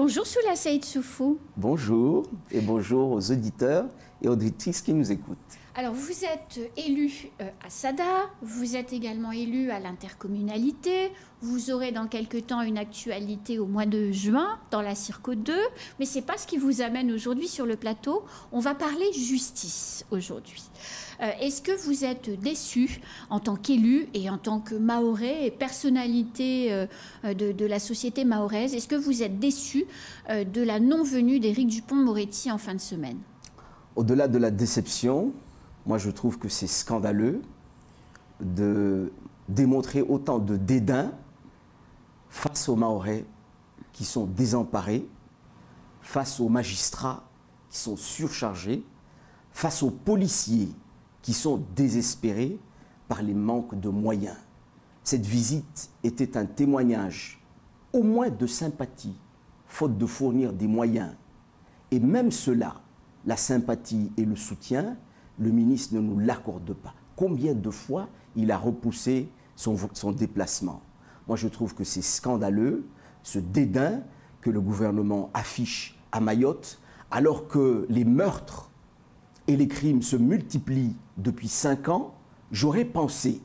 Bonjour Soula Saïd Soufou. Bonjour et bonjour aux auditeurs et auditrices qui nous écoutent. Alors vous êtes élu à Sada, vous êtes également élu à l'intercommunalité, vous aurez dans quelque temps une actualité au mois de juin dans la Circo 2, mais ce n'est pas ce qui vous amène aujourd'hui sur le plateau. On va parler justice aujourd'hui. Est-ce que vous êtes déçu en tant qu'élu et en tant que Mahorais et personnalité de la société mahoraise? Est-ce que vous êtes déçu de la non-venue d'Éric Dupond-Moretti en fin de semaine? Au-delà de la déception, moi je trouve que c'est scandaleux de démontrer autant de dédain face aux Mahorais qui sont désemparés, face aux magistrats qui sont surchargés, face aux policiers qui sont désespérés par les manques de moyens. Cette visite était un témoignage au moins de sympathie, faute de fournir des moyens. Et même cela, la sympathie et le soutien, le ministre ne nous l'accorde pas. Combien de fois il a repoussé son déplacement? Moi, je trouve que c'est scandaleux, ce dédain que le gouvernement affiche à Mayotte, alors que les meurtres et les crimes se multiplient depuis 5 ans. J'aurais pensé,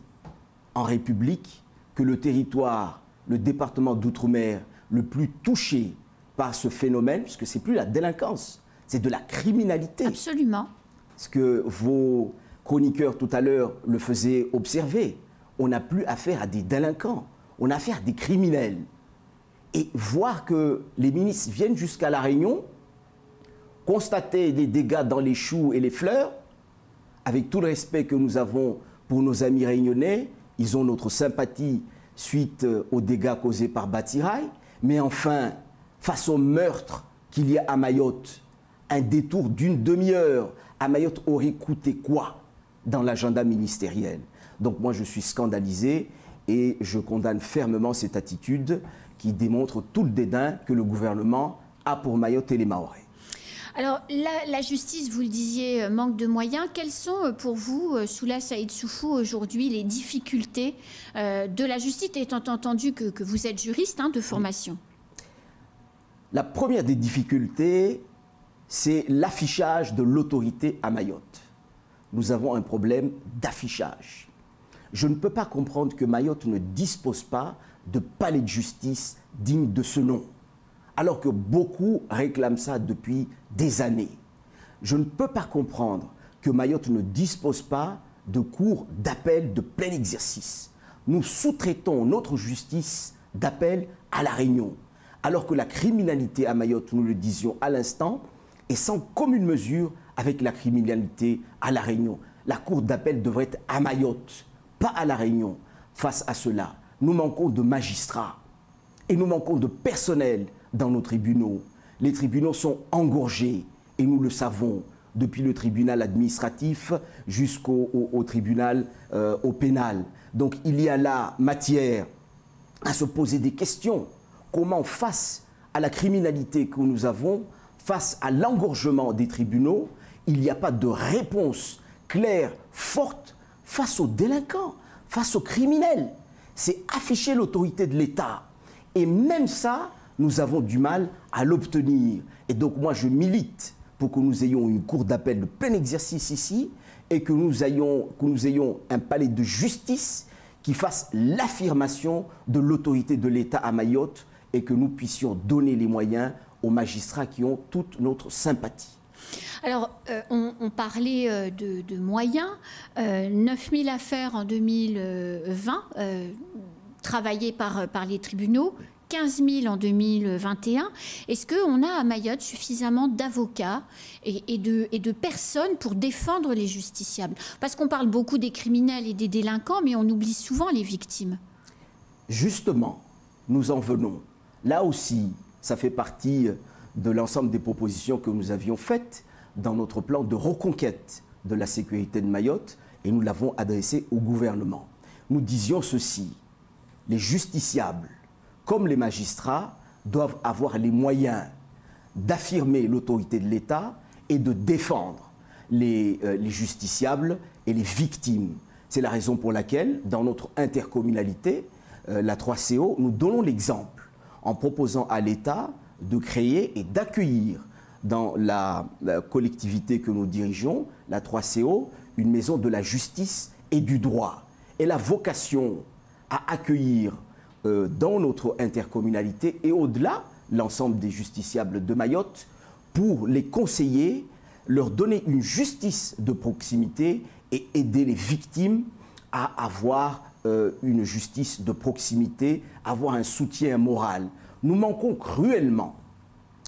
en République, que le territoire, le département d'outre-mer le plus touché par ce phénomène, puisque ce n'est plus la délinquance, c'est de la criminalité. Absolument. Ce que vos chroniqueurs tout à l'heure le faisaient observer. On n'a plus affaire à des délinquants, on a affaire à des criminels. Et voir que les ministres viennent jusqu'à La Réunion, constater les dégâts dans les choux et les fleurs, avec tout le respect que nous avons pour nos amis réunionnais, ils ont notre sympathie suite aux dégâts causés par Batiraï, mais enfin, face au meurtre qu'il y a à Mayotte, un détour d'une demi-heure à Mayotte aurait coûté quoi dans l'agenda ministériel? Donc moi je suis scandalisé et je condamne fermement cette attitude qui démontre tout le dédain que le gouvernement a pour Mayotte et les Mahorais. Alors la justice, vous le disiez, manque de moyens. Quelles sont pour vous, Soula Saïd Soufou, aujourd'hui les difficultés de la justice, étant entendu que vous êtes juriste de formation? La première des difficultés, c'est l'affichage de l'autorité à Mayotte. Nous avons un problème d'affichage. Je ne peux pas comprendre que Mayotte ne dispose pas de palais de justice digne de ce nom, alors que beaucoup réclament ça depuis des années. Je ne peux pas comprendre que Mayotte ne dispose pas de cours d'appel de plein exercice. Nous sous-traitons notre justice d'appel à La Réunion, alors que la criminalité à Mayotte, nous le disions à l'instant, est sans commune mesure avec la criminalité à La Réunion. La cour d'appel devrait être à Mayotte, pas à La Réunion. Face à cela, nous manquons de magistrats et nous manquons de personnel dans nos tribunaux. Les tribunaux sont engorgés et nous le savons, depuis le tribunal administratif jusqu'au tribunal au pénal. Donc il y a là matière à se poser des questions. Comment, face à la criminalité que nous avons, face à l'engorgement des tribunaux, il n'y a pas de réponse claire, forte, face aux délinquants, face aux criminels? C'est afficher l'autorité de l'État. Et même ça, nous avons du mal à l'obtenir. Et donc moi, je milite pour que nous ayons une cour d'appel de plein exercice ici et que nous ayons un palais de justice qui fasse l'affirmation de l'autorité de l'État à Mayotte et que nous puissions donner les moyens aux magistrats qui ont toute notre sympathie. Alors, on parlait de moyens. 9000 affaires en 2020 travaillées par les tribunaux, 15 000 en 2021. Est-ce qu'on a à Mayotte suffisamment d'avocats et de personnes pour défendre les justiciables? Parce qu'on parle beaucoup des criminels et des délinquants, mais on oublie souvent les victimes. Justement, nous en venons. Là aussi, ça fait partie de l'ensemble des propositions que nous avions faites dans notre plan de reconquête de la sécurité de Mayotte et nous l'avons adressé au gouvernement. Nous disions ceci: les justiciables, comme les magistrats, doivent avoir les moyens d'affirmer l'autorité de l'État et de défendre les justiciables et les victimes. C'est la raison pour laquelle, dans notre intercommunalité, la 3CO, nous donnons l'exemple en proposant à l'État de créer et d'accueillir dans la collectivité que nous dirigeons, la 3CO, une maison de la justice et du droit. Elle a vocation à accueillir dans notre intercommunalité et au-delà l'ensemble des justiciables de Mayotte pour les conseiller, leur donner une justice de proximité et aider les victimes à avoir une justice de proximité, avoir un soutien moral. Nous manquons cruellement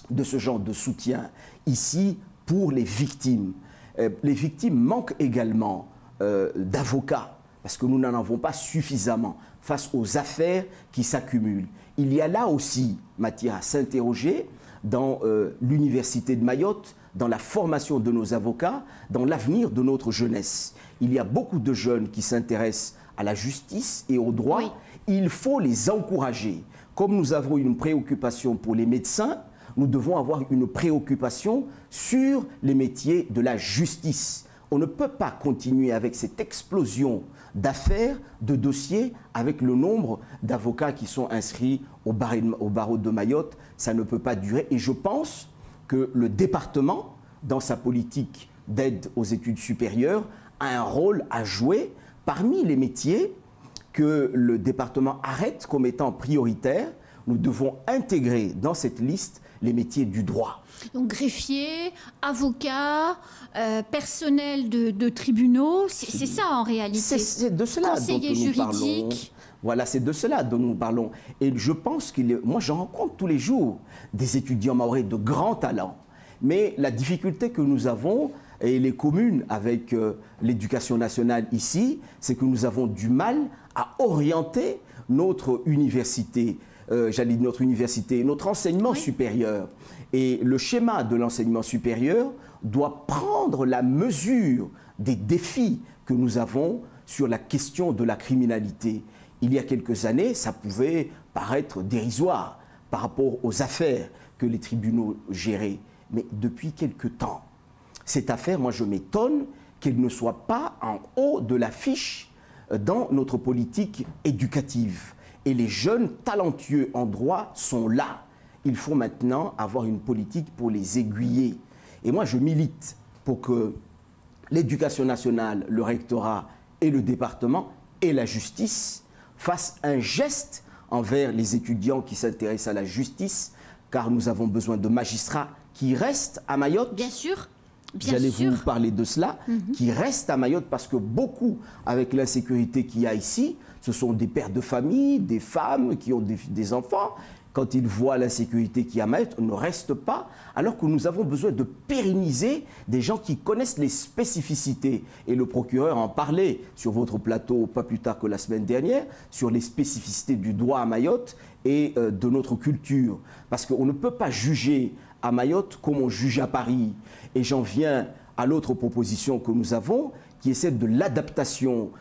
de ce genre de soutien ici pour les victimes. Les victimes manquent également d'avocats parce que nous n'en avons pas suffisamment face aux affaires qui s'accumulent. Il y a là aussi matière à s'interroger dans l'université de Mayotte, dans la formation de nos avocats, dans l'avenir de notre jeunesse. Il y a beaucoup de jeunes qui s'intéressent à la justice et au droit. Oui. Il faut les encourager. Comme nous avons une préoccupation pour les médecins, nous devons avoir une préoccupation sur les métiers de la justice. On ne peut pas continuer avec cette explosion d'affaires, de dossiers, avec le nombre d'avocats qui sont inscrits au barreau de Mayotte. Ça ne peut pas durer. Et je pense que le département, dans sa politique d'aide aux études supérieures, a un rôle à jouer parmi les métiers que le département arrête comme étant prioritaires. Nous devons intégrer dans cette liste les métiers du droit. Donc greffier, avocat, personnel de tribunaux, c'est ça en réalité. C'est de cela dont nous parlons. Voilà, c'est de cela dont nous parlons. Et je pense moi j'en rencontre tous les jours des étudiants mahorais de grands talents. Mais la difficulté que nous avons, et les communes avec l'éducation nationale ici, c'est que nous avons du mal à orienter notre université, notre enseignement supérieur. Et le schéma de l'enseignement supérieur doit prendre la mesure des défis que nous avons sur la question de la criminalité. Il y a quelques années, ça pouvait paraître dérisoire par rapport aux affaires que les tribunaux géraient. Mais depuis quelque temps, cette affaire, moi je m'étonne qu'elle ne soit pas en haut de l'affiche dans notre politique éducative. Et les jeunes talentueux en droit sont là. Il faut maintenant avoir une politique pour les aiguiller. Et moi je milite pour que l'éducation nationale, le rectorat et le département et la justice fassent un geste envers les étudiants qui s'intéressent à la justice, car nous avons besoin de magistrats qui restent à Mayotte. Bien sûr. J'allais vous parler de cela, qui restent à Mayotte parce que beaucoup, avec l'insécurité qu'il y a ici, ce sont des pères de famille, des femmes qui ont des enfants. Quand ils voient l'insécurité qu'il y a à Mayotte, on ne reste pas, alors que nous avons besoin de pérenniser des gens qui connaissent les spécificités. Et le procureur en parlait sur votre plateau pas plus tard que la semaine dernière, sur les spécificités du droit à Mayotte et de notre culture. Parce qu'on ne peut pas juger à Mayotte comme on juge à Paris. Et j'en viens à l'autre proposition que nous avons, qui est celle de l'adaptation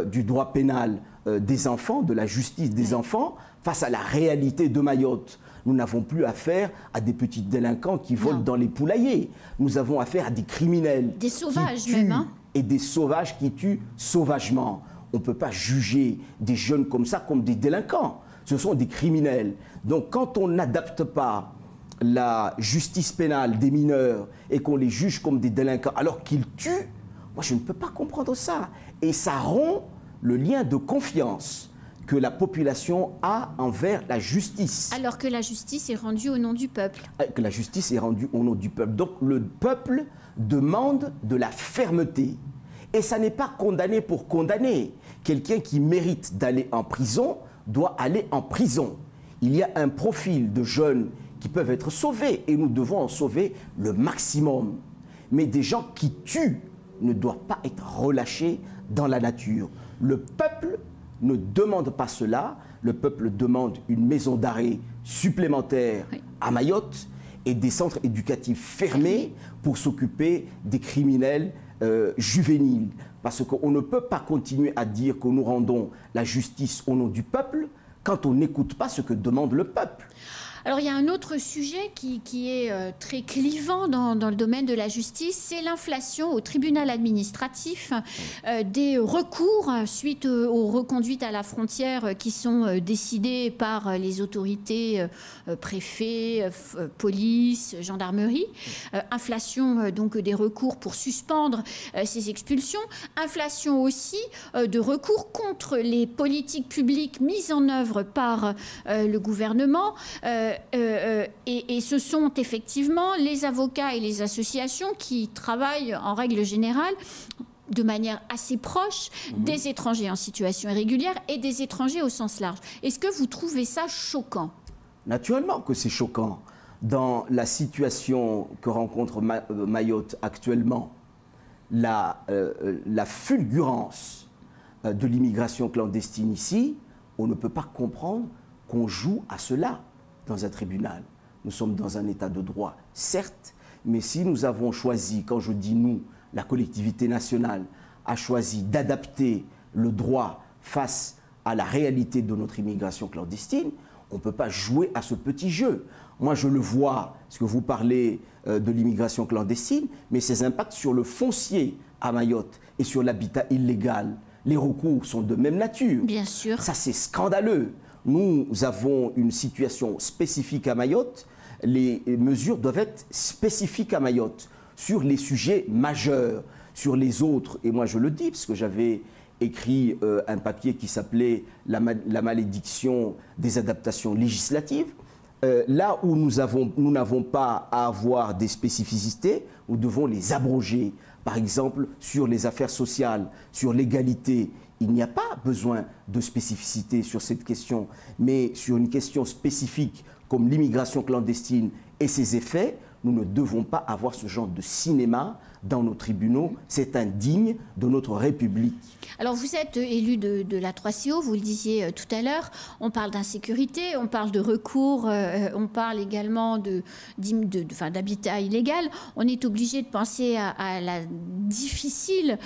du droit pénal des enfants, de la justice des enfants, face à la réalité de Mayotte. Nous n'avons plus affaire à des petits délinquants qui volent dans les poulaillers. Nous avons affaire à des criminels. Des sauvages qui tuent, même. Hein. Et des sauvages qui tuent sauvagement. On ne peut pas juger des jeunes comme ça comme des délinquants. Ce sont des criminels. Donc quand on n'adapte pas la justice pénale des mineurs et qu'on les juge comme des délinquants alors qu'ils tuent, moi je ne peux pas comprendre ça. Et ça rompt le lien de confiance que la population a envers la justice. Alors que la justice est rendue au nom du peuple. Que la justice est rendue au nom du peuple. Donc le peuple demande de la fermeté. Et ça n'est pas condamné pour condamner. Quelqu'un qui mérite d'aller en prison doit aller en prison. Il y a un profil de jeunes qui peuvent être sauvés et nous devons en sauver le maximum. Mais des gens qui tuent ne doivent pas être relâchés dans la nature. Le peuple ne demande pas cela. Le peuple demande une maison d'arrêt supplémentaire à Mayotte et des centres éducatifs fermés pour s'occuper des criminels juvéniles. Parce qu'on ne peut pas continuer à dire que nous rendons la justice au nom du peuple quand on n'écoute pas ce que demande le peuple. Alors, il y a un autre sujet qui est très clivant dans le domaine de la justice, c'est l'inflation au tribunal administratif des recours suite aux reconduites à la frontière qui sont décidées par les autorités, préfets, police, gendarmerie. Inflation donc des recours pour suspendre ces expulsions. Inflation aussi de recours contre les politiques publiques mises en œuvre par le gouvernement. Et ce sont effectivement les avocats et les associations qui travaillent en règle générale de manière assez proche des étrangers en situation irrégulière et des étrangers au sens large. Est-ce que vous trouvez ça choquant? Naturellement que c'est choquant. Dans la situation que rencontre Mayotte actuellement, la fulgurance de l'immigration clandestine ici, on ne peut pas comprendre qu'on joue à cela dans un tribunal. Nous sommes dans un état de droit, certes, mais si nous avons choisi, quand je dis nous, la collectivité nationale a choisi d'adapter le droit face à la réalité de notre immigration clandestine, on ne peut pas jouer à ce petit jeu. Moi, je le vois, parce que vous parlez de l'immigration clandestine, mais ses impacts sur le foncier à Mayotte et sur l'habitat illégal, les recours sont de même nature. Bien sûr. Ça, c'est scandaleux. Nous avons une situation spécifique à Mayotte. Les mesures doivent être spécifiques à Mayotte sur les sujets majeurs. Sur les autres, et moi je le dis, parce que j'avais écrit un papier qui s'appelait la malédiction des adaptations législatives. Là où nous n'avons pas à avoir des spécificités, nous devons les abroger. Par exemple, sur les affaires sociales, sur l'égalité, il n'y a pas besoin de spécificité sur cette question, mais sur une question spécifique comme l'immigration clandestine et ses effets, nous ne devons pas avoir ce genre de cinéma dans nos tribunaux. C'est indigne de notre République. Alors, vous êtes élu de la 3CO, vous le disiez tout à l'heure. On parle d'insécurité, on parle de recours, on parle également d'habitat illégal. On est obligé de penser à la difficile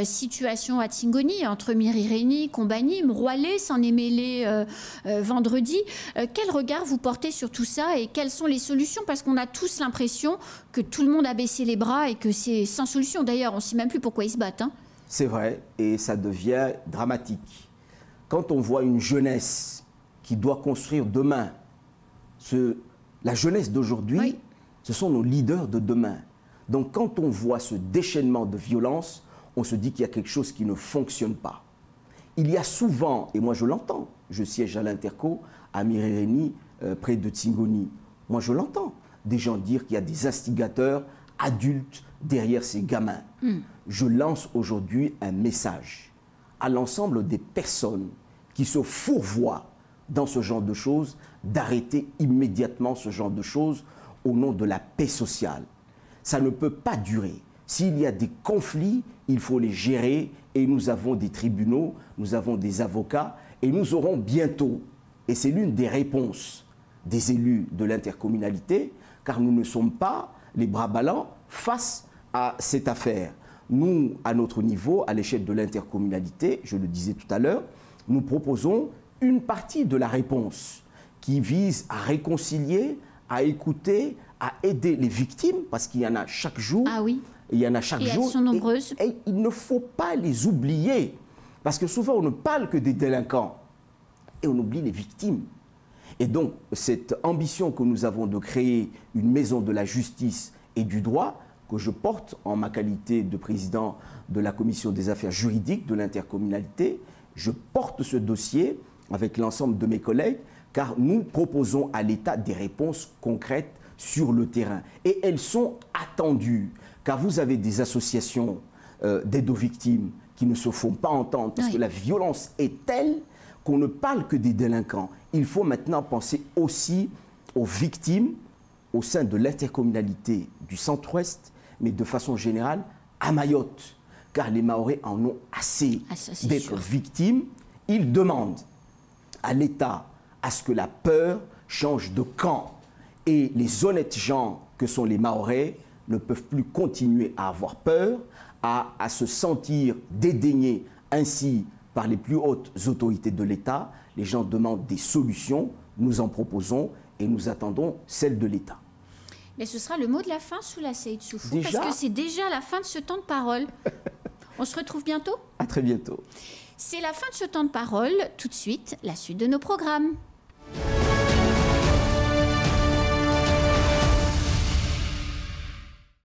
situation à Tingoni, entre Miriréni, Combani, Mroualé, s'en est mêlé vendredi. Quel regard vous portez sur tout ça et quelles sont les solutions? Parce qu'on a tous l'impression que tout le monde a baissé les bras et que c'est sans solution. D'ailleurs, on ne sait même plus pourquoi ils se battent. Hein. C'est vrai, et ça devient dramatique. Quand on voit une jeunesse qui doit construire demain, la jeunesse d'aujourd'hui, oui, ce sont nos leaders de demain. Donc quand on voit ce déchaînement de violence, on se dit qu'il y a quelque chose qui ne fonctionne pas. Il y a souvent, et moi je l'entends, je siège à l'Interco, à Miriréni, près de Tingoni. Moi je l'entends, des gens dire qu'il y a des instigateurs adultes derrière ces gamins. Je lance aujourd'hui un message à l'ensemble des personnes qui se fourvoient dans ce genre de choses, d'arrêter immédiatement ce genre de choses au nom de la paix sociale. Ça ne peut pas durer. S'il y a des conflits, il faut les gérer et nous avons des tribunaux, nous avons des avocats et nous aurons bientôt, et c'est l'une des réponses des élus de l'intercommunalité, car nous ne sommes pas les bras ballants face à cette affaire. Nous, à notre niveau, à l'échelle de l'intercommunalité, je le disais tout à l'heure, nous proposons une partie de la réponse qui vise à réconcilier, à écouter, à aider les victimes, parce qu'il y en a chaque jour. Ah oui. Il y en a chaque jour. Elles sont nombreuses. Et il ne faut pas les oublier, parce que souvent on ne parle que des délinquants et on oublie les victimes. Et donc, cette ambition que nous avons de créer une maison de la justice et du droit, que je porte en ma qualité de président de la commission des affaires juridiques de l'intercommunalité, je porte ce dossier avec l'ensemble de mes collègues, car nous proposons à l'État des réponses concrètes sur le terrain. Et elles sont attendues, car vous avez des associations d'aide aux victimes qui ne se font pas entendre, parce que la violence est telle qu'on ne parle que des délinquants. Il faut maintenant penser aussi aux victimes au sein de l'intercommunalité du Centre-Ouest, mais de façon générale à Mayotte, car les Mahorais en ont assez d'être victimes. Ils demandent à l'État à ce que la peur change de camp. Et les honnêtes gens que sont les Mahorais ne peuvent plus continuer à avoir peur, à se sentir dédaignés ainsi par les plus hautes autorités de l'État. Les gens demandent des solutions, nous en proposons et nous attendons celle de l'État. Mais ce sera le mot de la fin, Soula Seyid Soufou, Déjà? parce que c'est déjà la fin de ce temps de parole. On se retrouve bientôt? À très bientôt. C'est la fin de ce temps de parole. Tout de suite, la suite de nos programmes.